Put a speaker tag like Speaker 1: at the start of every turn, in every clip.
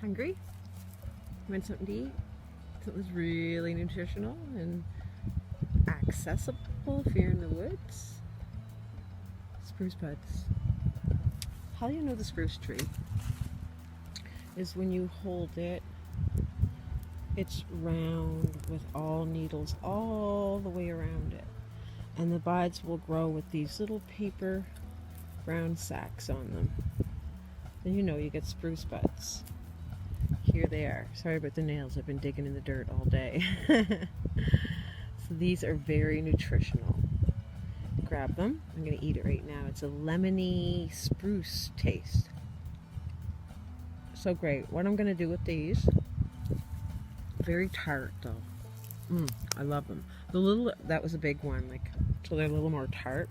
Speaker 1: Hungry? Want something to eat? Something's really nutritional and accessible if you're in the woods? Spruce buds. How do you know the spruce tree? Is when you hold it, it's round with all needles all the way around it. And the buds will grow with these little paper brown sacs on them. Then you know you get spruce buds. Here they are. Sorry about the nails, I've been digging in the dirt all day. So these are very nutritional. Grab them. I'm going to eat it right now. It's a lemony spruce taste. So great. What I'm going to do with these, very tart though. I love them. The little, that was a big one, like, so they're a little more tart.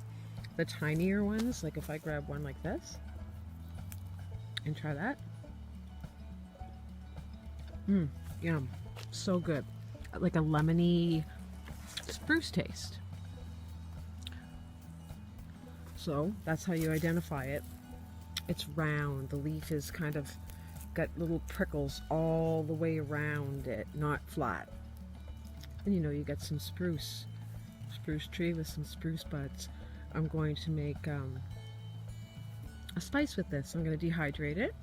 Speaker 1: The tinier ones, like if I grab one like this and try that. Yum. So good. Like a lemony spruce taste. So that's how you identify it. It's round. The leaf is kind of got little prickles all the way around it, not flat. And you know you get some spruce tree with some spruce buds. I'm going to make a spice with this. I'm going to dehydrate it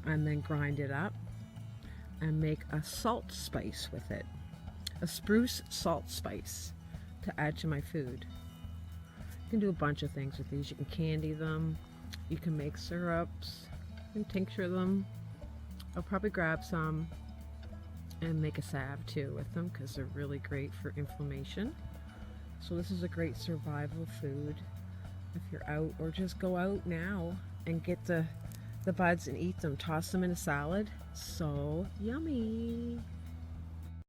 Speaker 1: and then grind it up and make a salt spice with it. A spruce salt spice to add to my food. You can do a bunch of things with these. You can candy them, you can make syrups, you can tincture them. I'll probably grab some and make a salve too with them because they're really great for inflammation. So this is a great survival food if you're out, or just go out now and get the buds and eat them. Toss them in a salad. So yummy.